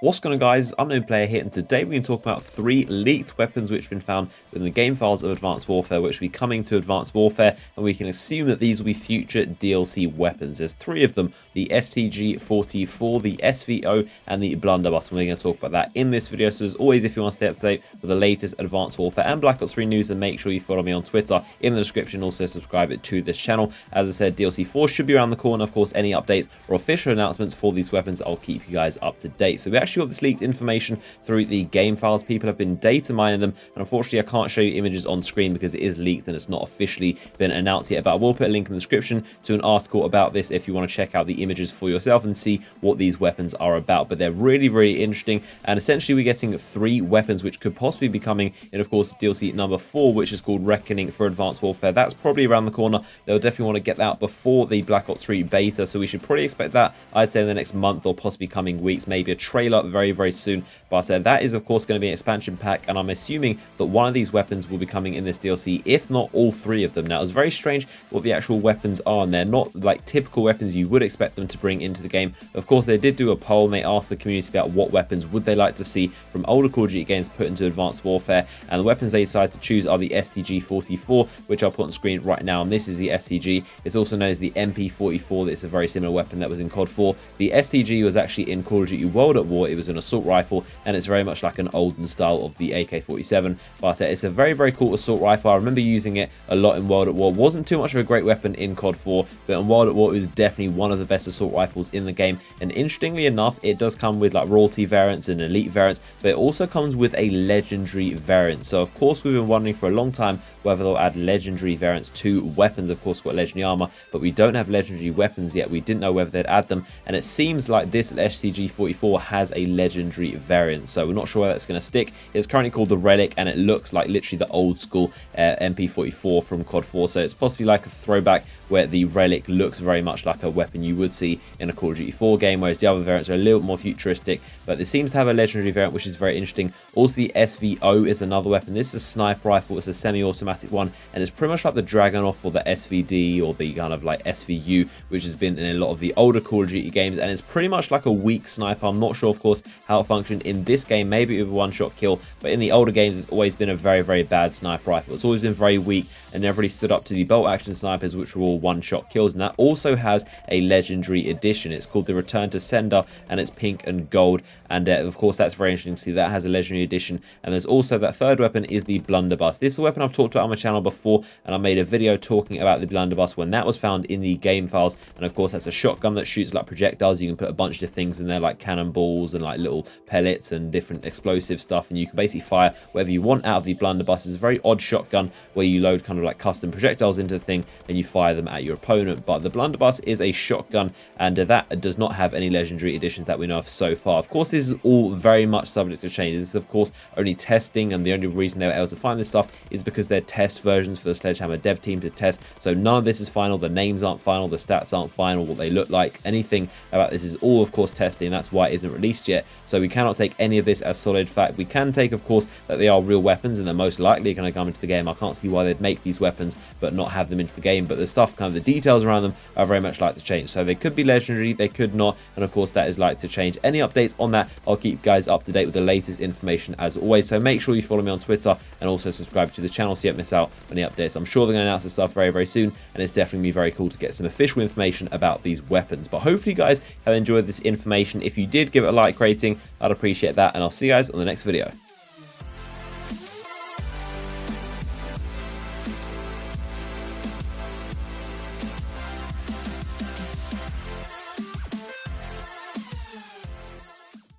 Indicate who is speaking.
Speaker 1: What's going on, guys? I'm NoPlayer here, and today we're going to talk about 3 leaked weapons which have been found within the game files of Advanced Warfare, which will be coming to Advanced Warfare, and we can assume that these will be future DLC weapons. There's 3 of them: the STG-44, the SVO, and the Blunderbuss, and we're going to talk about that in this video. So as always, if you want to stay up to date with the latest Advanced Warfare and Black Ops 3 news, then make sure you follow me on Twitter in the description. Also subscribe to this channel. As I said, DLC 4 should be around the corner. Of course, any updates or official announcements for these weapons, I'll keep you guys up to date. So we actually got this leaked information through the game files. People have been data mining them, and unfortunately I can't show you images on screen because it is leaked and it's not officially been announced yet, but I will put a link in the description to an article about this if you want to check out the images for yourself and see what these weapons are about. But they're really interesting, and essentially we're getting 3 weapons which could possibly be coming in, of course, DLC number 4, which is called Reckoning for Advanced Warfare. That's probably around the corner. They'll definitely want to get that out before the Black Ops 3 beta, so we should probably expect that, I'd say, in the next month or possibly coming weeks, maybe a trailer very soon. But that is, of course, going to be an expansion pack, and I'm assuming that one of these weapons will be coming in this DLC, if not all 3 of them. Now, it's very strange what the actual weapons are, and they're not like typical weapons you would expect them to bring into the game. Of course, they did do a poll, and they asked the community about what weapons would they like to see from older Call of Duty games put into Advanced Warfare, and the weapons they decided to choose are the STG-44, which I'll put on screen right now, and this is the STG. It's also known as the MP-44. It's a very similar weapon that was in COD 4. The STG was actually in Call of Duty World at War. It was an assault rifle, and it's very much like an olden style of the AK-47, but it's a very cool assault rifle. I remember using it a lot in World at War. Wasn't too much of a great weapon in COD 4, but in World at War it was definitely one of the best assault rifles in the game. And interestingly enough, it does come with like royalty variants and elite variants, but it also comes with a legendary variant. So of course we've been wondering for a long time whether they'll add legendary variants to weapons. Of course, got legendary armor, but we don't have legendary weapons yet. We didn't know whether they'd add them, and it seems like this STG-44 has a legendary variant, so we're not sure whether that's going to stick. It's currently called the Relic, and it looks like literally the old school MP-44 from COD 4, so it's possibly like a throwback where the Relic looks very much like a weapon you would see in a Call of Duty 4 game, whereas the other variants are a little more futuristic, but it seems to have a legendary variant, which is very interesting. Also, the SVO is another weapon. This is a sniper rifle. It's a semi-automatic one, and it's pretty much like the Dragunov or the SVD or the kind of like SVU, which has been in a lot of the older Call of Duty games, and it's pretty much like a weak sniper. I'm not sure, of course, how it functioned in this game. Maybe with a one-shot kill, but in the older games it's always been a very bad sniper rifle. It's always been very weak and never really stood up to the bolt action snipers, which were all one-shot kills. And that also has a legendary edition. It's called the Return to Sender, and it's pink and gold, and of course that's very interesting to see that has a legendary edition. And there's also that third weapon is the Blunderbuss. This is a weapon I've talked about on my channel before, and I made a video talking about the Blunderbuss when that was found in the game files. And of course that's a shotgun that shoots like projectiles. You can put a bunch of things in there like cannonballs and like little pellets and different explosive stuff, and you can basically fire whatever you want out of the Blunderbuss. It's a very odd shotgun where you load kind of like custom projectiles into the thing and you fire them at your opponent. But the Blunderbuss is a shotgun, and that does not have any legendary editions that we know of so far. Of course, this is all very much subject to change. This is of course only testing, and the only reason they were able to find this stuff is because they're test versions for the Sledgehammer dev team to test. So none of this is final. The names aren't final, the stats aren't final, what they look like, anything about this is all of course testing. That's why it isn't released yet, so we cannot take any of this as solid fact. We can take, of course, that they are real weapons and they're most likely going to come into the game. I can't see why they'd make these weapons but not have them into the game, but the stuff, kind of the details around them, are very much like to change. So they could be legendary, they could not, and of course that is like to change. Any updates on that, I'll keep you guys up to date with the latest information as always. So make sure you follow me on Twitter and also subscribe to the channel so you don't miss out on the updates. I'm sure they're going to announce this stuff very soon, and it's definitely going to be very cool to get some official information about these weapons. But hopefully you guys have enjoyed this information. If you did, give it a like rating, I'd appreciate that, and I'll see you guys on the next video.